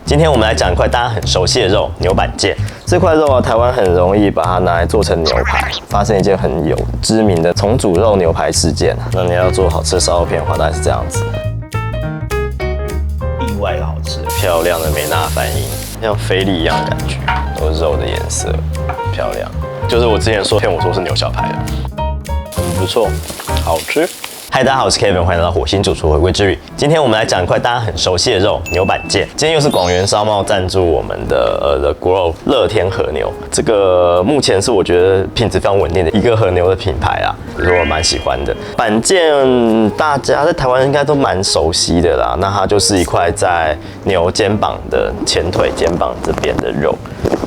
今天我們來講一塊大家很熟悉的肉——牛板腱。這塊肉啊，台灣很容易把它拿來做成牛排，發生一件很有知名的重組肉牛排事件。那你要做好吃的燒肉片的話，大概是這樣子。意外的好吃，漂亮的美納反應，像菲力一樣的感覺，都是肉的顏色，漂亮。就是我之前騙我說是牛小排的，很不錯，好吃。嗨，大家好，我是 Kevin， 歡迎來到火星主廚回歸之旅。今天我們來講一塊大家很熟悉的肉——牛板腱。今天又是廣元燒貓贊助我們的The Grow 樂天和牛，這個目前是我覺得品質非常穩定的一個和牛的品牌啦，也是我蠻喜歡的。板腱大家在台灣應該都蠻熟悉的啦，那它就是一塊在牛肩膀的前腿肩膀這邊的肉。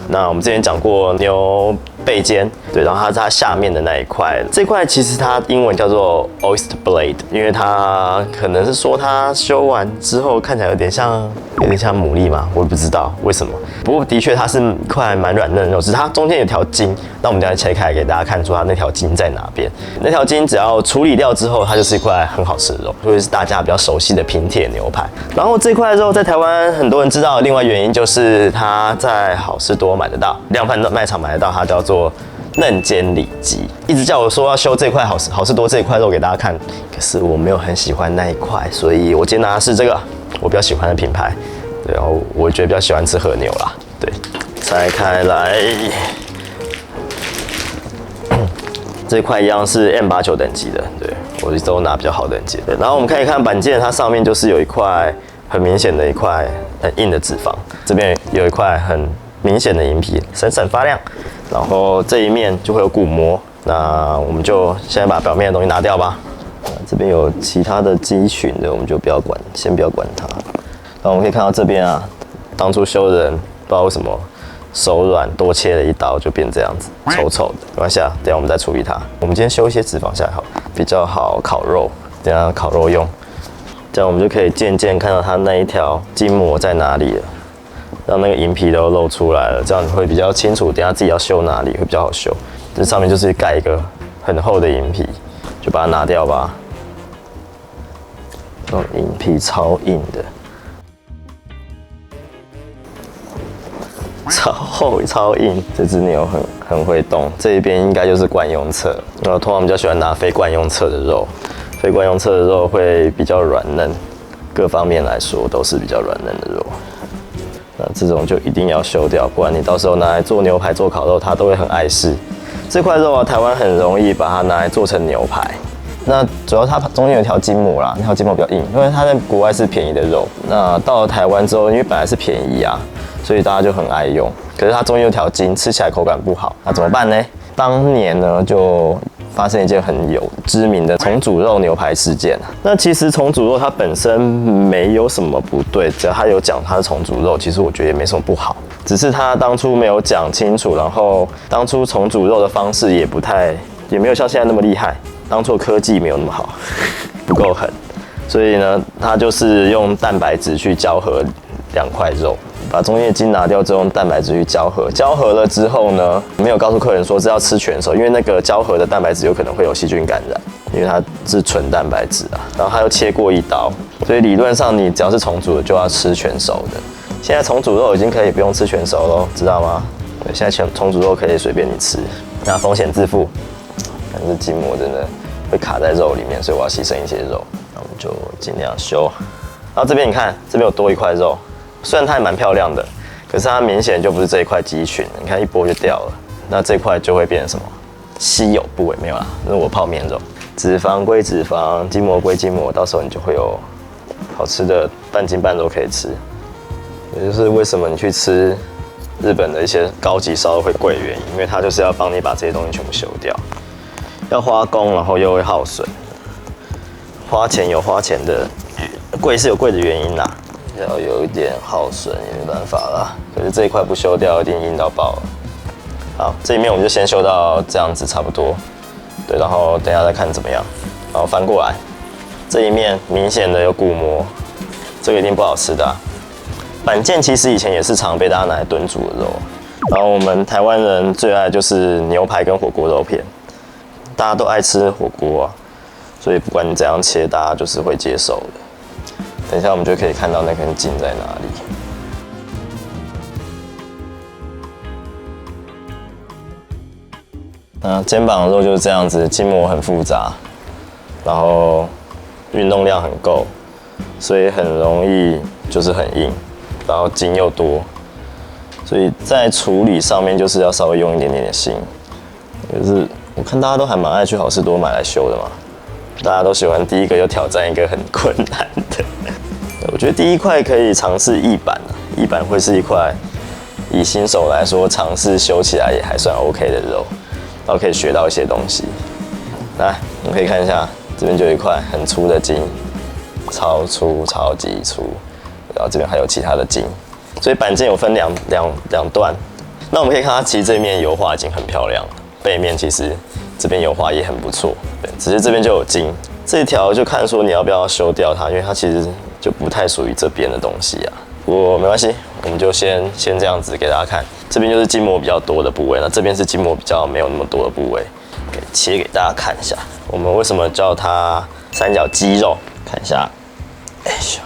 那我們之前講過牛背肩，对，然後它是它下面的那一塊，這塊其實它英文叫做 oyster blade， 因為它可能是說它修完之後看起來有點像牡蠣嘛，我也不知道為什麼。不過的確它是一塊蠻軟嫩的肉，只是它中間有條筋，那我們等一下切開給大家看出它那條筋在哪邊。那條筋只要處理掉之後，它就是一塊很好吃的肉，所以是大家比較熟悉的平鐵牛排。然後這塊肉在台灣很多人知道的另外原因就是它在好市多買得到，量贩賣場買得到，它叫做嫩肩里脊。一直叫我說要修這塊好市多這一塊肉給大家看，可是我沒有很喜歡那一塊，所以我今天拿的是這個我比較喜歡的品牌。对，然後我覺得比較喜歡吃和牛啦。對，拆開來，這塊一樣是 M89等級的，對，我都拿比較好等級的。然後我們可以看板腱，它上面就是有一塊很明顯的一塊很硬的脂肪，這邊有一塊很明顯的銀皮，閃閃發亮。然後這一面就會有骨膜，那我們就現在把表面的東西拿掉吧。這邊有其他的肌群的，我們就不要管，先不要管它。然後我們可以看到這邊啊，當初修的人不知道為什麼手軟，多切了一刀就變這樣子，醜醜的。沒關係啊，等一下我們再處理它。我們今天修一些脂肪下來好，比較好烤肉，等一下烤肉用。這樣我們就可以漸漸看到它那一條筋膜在哪裡了，讓那個銀皮都露出來了，這樣你會比較清楚。等一下自己要修哪裡會比較好修。這上面就是蓋一個很厚的銀皮，就把它拿掉吧。哦，銀皮超硬的。超厚超硬，這只牛很會動。這一邊應該就是慣用側，然後通常比較喜歡拿非慣用側的肉，非慣用側的肉會比較軟嫩，各方面來說都是比較軟嫩的肉。那這種就一定要修掉，不然你到時候拿來做牛排、做烤肉，它都會很礙事。這塊肉啊，台灣很容易把它拿來做成牛排。那主要它中間有一條筋膜啦，那條筋膜比較硬，因為它在國外是便宜的肉。那到了台灣之後，因為本來是便宜啊，所以大家就很愛用。可是它中間有條筋，吃起來口感不好，那怎麼辦呢？當年呢就發生一件很有知名的重組肉牛排事件。那其實重組肉它本身沒有什麼不對，只要它有講它是重組肉，其實我覺得也沒什麼不好。只是它當初沒有講清楚，然後當初重組肉的方式也沒有像現在那麼厲害。當初科技沒有那麼好，不夠狠，所以呢，它就是用蛋白質去交合兩塊肉，把中间的筋拿掉之後，用蛋白質去交合。交合了之後呢，沒有告訴客人說是要吃全熟，因為那個交合的蛋白質有可能會有細菌感染，因為它是純蛋白質啊。然後它又切過一刀，所以理論上你只要是重組的就要吃全熟的。現在重組肉已經可以不用吃全熟咯，知道嗎？對，現在重組肉可以隨便你吃，那風險自負。但是筋膜真的會卡在肉裡面，所以我要犧牲一些肉。那我們就盡量修。然後這邊你看，這邊有多一塊肉，雖然它也蠻漂亮的，可是它明顯就不是這一塊肌群。你看一剝就掉了，那這塊就會變成什麼？稀有部位沒有啦，那是我泡麵肉。脂肪歸脂肪，筋膜歸筋膜，到時候你就會有好吃的半筋半肉可以吃。也就是為什麼你去吃日本的一些高級燒肉會貴的原因，因為它就是要幫你把這些東西全部修掉。要花工，然後又會耗損，花錢有花錢的，貴是有貴的原因啦，要有一點耗損也沒辦法啦。可是這一塊不修掉，一定硬到爆了。好，這一面我們就先修到這樣子差不多，對，然後等一下再看怎麼樣。然後翻過來，這一面明顯的有骨膜，這個一定不好吃的啊。板腱其實以前也是常被大家拿來燉煮的肉，然後我們台灣人最愛就是牛排跟火鍋肉片。大家都愛吃火鍋啊，所以不管你怎樣切，大家就是會接受的。等一下我們就可以看到那根筋在哪裡。那肩膀的肉就是這樣子，筋膜很複雜，然後運動量很夠，所以很容易就是很硬，然後筋又多，所以在處理上面就是要稍微用一點點的心。就是我看大家都還蠻愛去好市多買來修的嘛，大家都喜歡第一個又挑戰一個很困難的。我覺得第一塊可以嘗試翼板，翼板會是一塊以新手來說嘗試修起來也還算 OK 的肉，然後可以學到一些東西。來，我們可以看一下，這邊就有一塊很粗的筋，超粗，超級粗，然後這邊還有其他的筋，所以板件有分兩段。那我們可以看它其實這面油畫已經很漂亮了，背面其實這邊油畫也很不錯，對，只是這邊就有筋，這條就看說你要不要修掉它，因為它其實就不太屬於這邊的東西啊。不過沒關係，我們就先這樣子給大家看，這邊就是筋膜比較多的部位，那這邊是筋膜比較沒有那麼多的部位，給切給大家看一下。我們為什麼叫它三角肌肉？看一下，哎呦，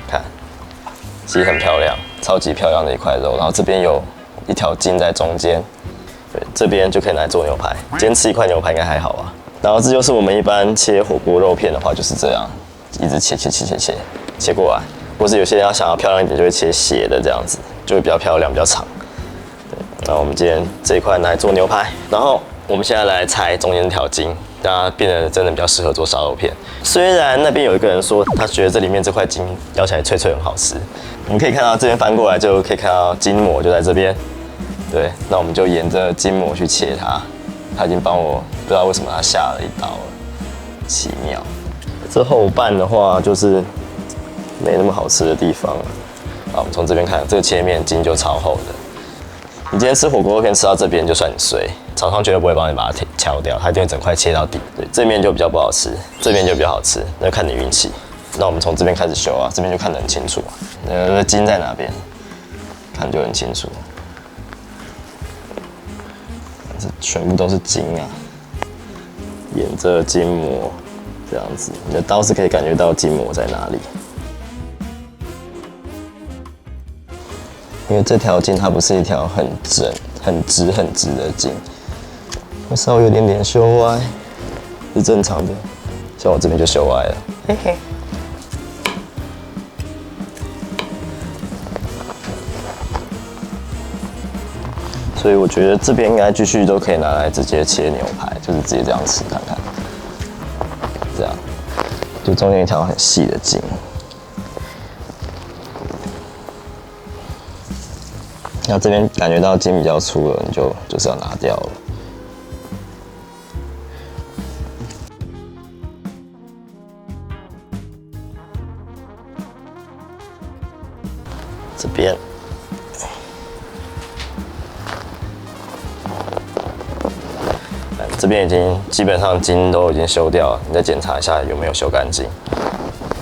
看，其實很漂亮，超級漂亮的一塊肉，然後這邊有一條筋在中間，對，這邊就可以拿來做牛排。今天吃一塊牛排應該還好吧？然後這就是我們一般切火鍋肉片的話就是這樣，一直切過來。或是有些人要想要漂亮一點，就會切斜的這樣子，就會比較漂亮，比較長。對，那我們今天這一塊拿來做牛排，然後我們現在來拆中间這條筋，讓它變得真的比較適合做燒肉片。雖然那邊有一個人說他覺得這裡面這塊筋咬起來脆脆很好吃，我們可以看到這邊翻過來就可以看到筋膜就在這邊。對，那我們就沿着筋膜去切它。他已經幫我不知道為什麼他下了一刀了，奇妙。這後半的話就是沒那麼好吃的地方。好，我們從這邊看，這個切面筋就超厚的。你今天吃火鍋肉片吃到這邊就算你衰，廠商絕對不會幫你把它敲掉，它一定會整塊切到底。對，這面就比較不好吃，這邊就比較好吃，那就看你運氣。那我們從這邊開始修啊，這邊就看得很清楚。那筋在哪邊，看就很清楚。這全部都是筋啊，沿着筋膜這樣子，你的刀是可以感覺到筋膜在哪裡。因為這條筋它不是一條很直的筋，會稍微有點修歪，是正常的。像我這邊就修歪了，嘿嘿。所以我覺得這邊應該繼續都可以拿來直接切牛排，就是直接這樣吃看看。這樣，就中間一條很細的筋。那這邊感覺到筋比較粗了，你就是要拿掉了。這邊，這邊已經基本上筋都已經修掉了，你再檢查一下有沒有修乾淨。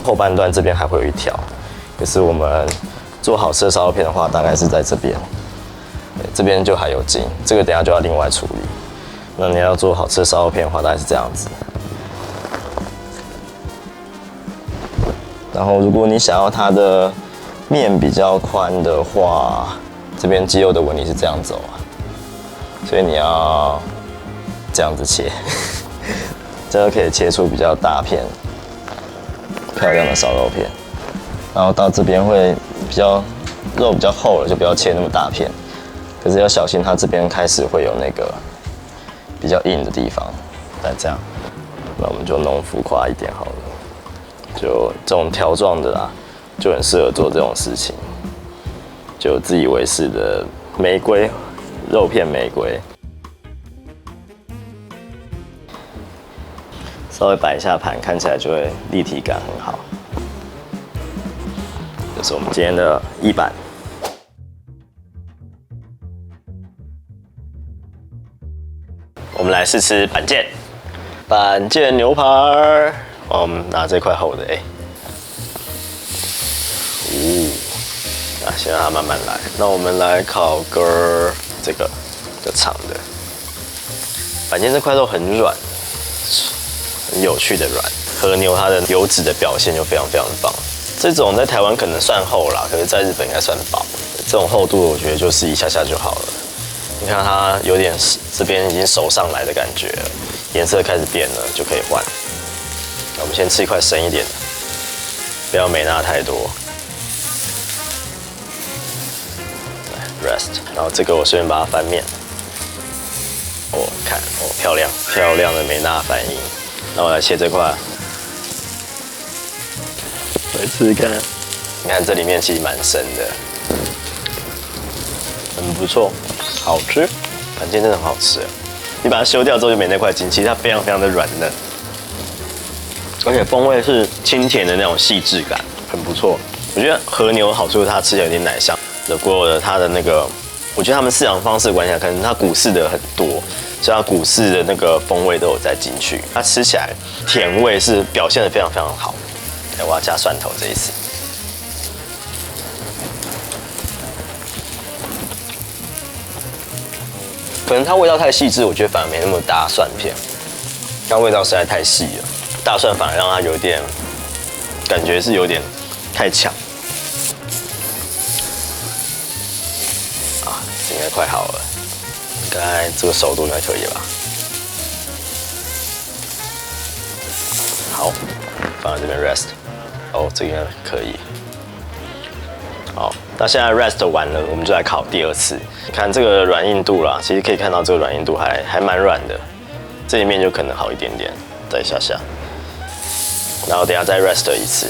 後半段這邊還會有一條，可是我們做好吃的燒肉片的話，大概是在這邊。這邊就還有筋，這個等一下就要另外處理。那你要做好吃的燒肉片的話，大概是這樣子。然後，如果你想要它的面比較寬的話，這邊肌肉的紋理是這樣走啊，所以你要這樣子切，這樣可以切出比較大片、漂亮的燒肉片。然後到這邊會比較肉比較厚了，就不要切那麼大片。可是要小心，它這邊開始會有那個比較硬的地方。再這樣，那我們就弄浮誇一點好了。就這種條狀的啦，就很適合做這種事情。就自以為是的玫瑰肉片，玫瑰稍微擺一下盤，看起來就會立體感很好。這是我們今天的翼板。我們來試吃板腱，板腱牛排。我們拿這塊厚的，那先讓它慢慢來。那我們來烤個這個比較長的板腱，這塊肉很軟，很有趣的軟。和牛它的油脂的表現就非常非常的棒。這種在台灣可能算厚啦，可是在日本應該算薄。這種厚度我覺得就是一下下就好了。你看它有點這邊已經熟上來的感覺了，顏色開始變了，就可以換。那我們先吃一塊深一點的，不要美納太多。來 rest， 然後這個我順便把它翻面。哦，看哦，漂亮漂亮的美納反應。那我來切這塊，來吃看。你看这裡面其實蠻深的，很不錯，好吃。板筋真的很好吃，你把它修掉之後就沒那塊筋，其實它非常非常的軟嫩，而且風味是清甜的那種細緻感，很不錯。我覺得和牛的好處是它吃起來有點奶香，的過了它的那個，我覺得他們饲養方式的關係，可能它古飼的很多，所以它古飼的那個風味都有再進去，它吃起來甜味是表現得非常非常好。我要加蒜頭這一次。可能它味道太細緻，我覺得反而沒那麼搭蒜片，它味道實在太細了，大蒜反而讓它有點感覺是有點太強。啊，應該快好了，应該這個熟度應該可以吧？好，放在這邊 rest。哦，這個應該可以。好，那現在 rest 完了，我們就來烤第二次。看這個軟硬度啦，其實可以看到這個軟硬度還蠻軟的，這一面就可能好一點點，再下下。然後等一下再 rest 一次，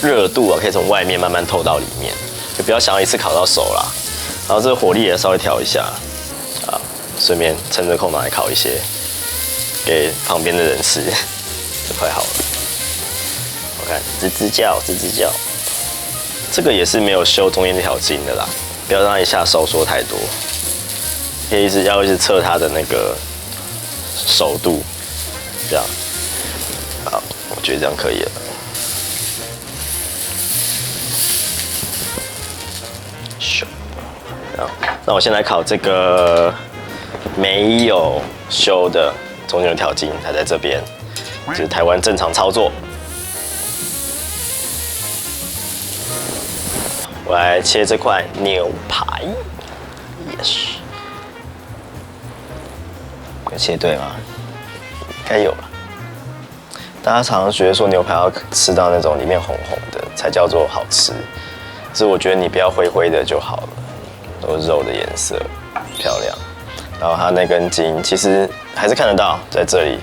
熱度啊可以從外面慢慢透到裡面，就不要想要一次烤到熟啦。然後這個火力也稍微調一下，啊，順便趁着空檔來烤一些，給旁邊的人吃，就快好了。我看吱吱叫，吱吱叫。這個也是沒有修中間那條筋的啦，不要讓它一下收縮太多，可以一直測它的那個熟度，這樣，好，我覺得這樣可以了。好，那我先來烤這個沒有修的中間有條筋，它在這邊，就是台灣正常操作。我來切這塊牛排 ，yes， 有切對嗎？應該有了。大家常常覺得說牛排要吃到那種裡面紅紅的才叫做好吃，可是我覺得你不要灰灰的就好了，都是肉的顏色，漂亮。然後它那根筋其實還是看得到在這裡，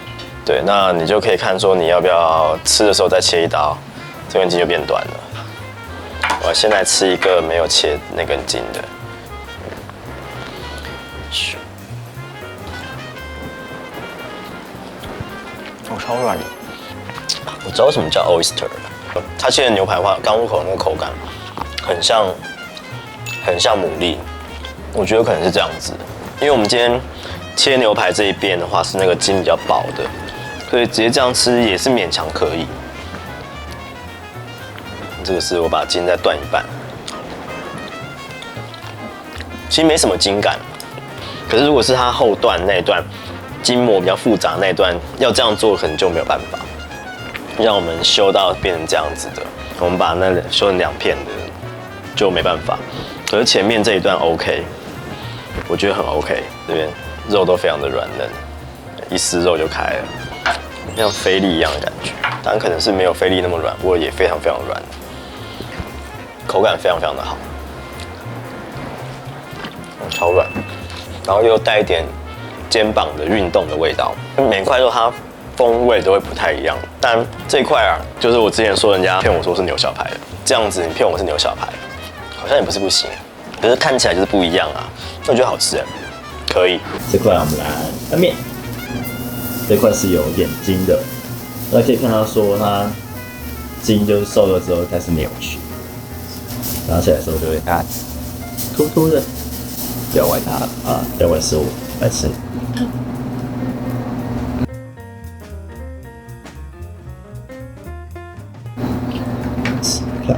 對，那你就可以看說你要不要吃的時候再切一刀，這根筋就變短了。我先來吃一個沒有切那根筋的，哦，超軟的。我知道為什麼叫 oyster， 它切的牛排的話，剛入口那個口感很像牡蠣，我覺得可能是這樣子，因為我們今天切牛排這一邊的話是那個筋比較薄的，所以直接這樣吃也是勉強可以。這個是我把筋再斷一半，其實沒什麼筋感，可是如果是它後段那一段筋膜比較複雜那一段，要這樣做可能就沒有辦法，讓我們修到變成這樣子的，我們把那修成2片的就沒辦法。可是前面這一段 OK， 我覺得很 OK， 這邊肉都非常的軟嫩，一撕肉就開了，像菲力一樣的感覺，當然可能是沒有菲力那麼軟，不過也非常非常軟。口感非常非常的好，超軟，然後又帶一點肩膀的運動的味道。每塊肉它風味都會不太一樣，但這一塊啊，就是我之前說人家騙我說是牛小排的，這樣子你騙我是牛小排，好像也不是不行，可是看起來就是不一樣啊。那我覺得好吃哎，可以。這塊我們來翻面，這塊是有點筋的，大家可以看到說它筋就是瘦了之後開始扭曲。拿起來的時候就会啊，突突的，不要崴它啊！不要崴食物，来吃。吃看，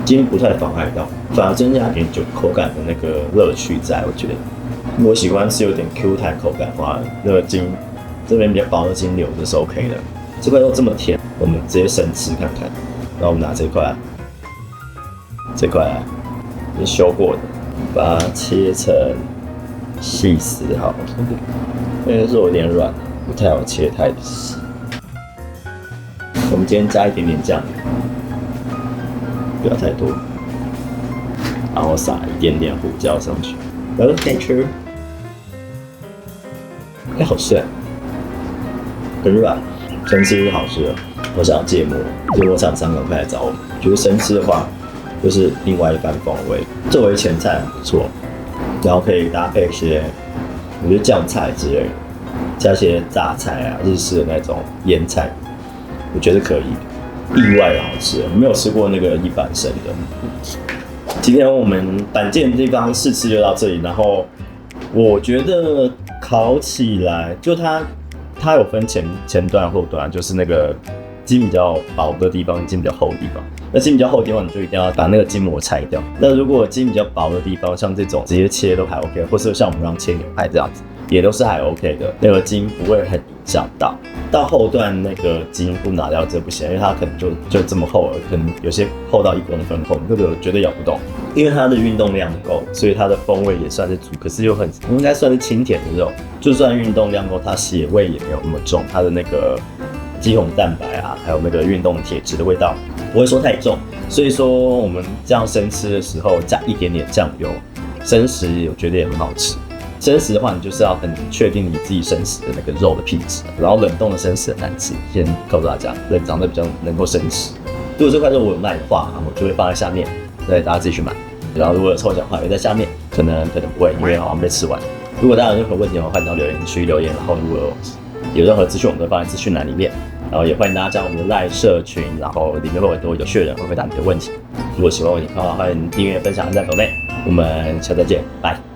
筋不太妨礙到，反而增加一點酒口感的那個樂趣在，我觉得。如果喜歡吃有點 Q 彈口感的話，那個筋這邊比較薄的筋留着是 OK 的，這塊肉這麼甜，我們直接生吃看看。然後我們拿這塊來，是修過的，把它切成細絲好了。因為肉有點軟，不太好切太細。我們今天加一點點醬油，不要太多，然後撒一點點胡椒上去，然後可以吃。好吃，很軟，生吃是好吃的。我想要芥末，芥末廠商趕快來找我們。覺得生吃的話，就是另外一番風味。作為前菜很不錯，然後可以搭配一些，我覺得醬菜之類的，加一些榨菜啊，日式的那種醃菜，我覺得可以。意外的好吃，我沒有吃過那個一般生的。今天我們板腱的地方試吃就到這裡，然後我覺得烤起來就它有分前段后段，就是那個筋比較薄的地方，筋比較厚的地方。那筋比較厚的地方，你就一定要把那個筋膜拆掉。那如果筋比較薄的地方，像这種直接切都還 OK， 或是像我們讓切牛排這樣子，也都是還 OK 的。那個筋不會很影響到。到後段那個筋不拿掉這不行，因為它可能就這麼厚了，可能有些厚到1公分厚，那個絕對咬不動。因為它的運動量夠，所以它的風味也算是足，可是又很應該算是清甜的肉。就算運動量夠，它血味也沒有那麼重，它的那個肌紅蛋白啊，還有那個運動鐵質的味道不會說太重。所以說我們這樣生吃的時候加一點點醬油，生食我覺得也很好吃。生食的話，你就是要很確定你自己生食的那个肉的品質，然後冷凍的生食很難吃。先告訴大家，冷藏的比較能夠生吃。如果這塊肉我有賣的話，我就會放在下面，對大家自己去買。然後如果有抽獎的話，也在下面，可能不會，因為好像被吃完。如果大家有任何問題的話，歡迎到留言區留言。然後如果有任何資訊，我們都放在資訊欄裡面。然後也歡迎大家加入我們的賴社群，然後裡面會有很多有趣的人會回答你的問題。如果喜歡我的影片的話，歡迎訂閱、分享、按讚、抖內。我們下次再見，拜。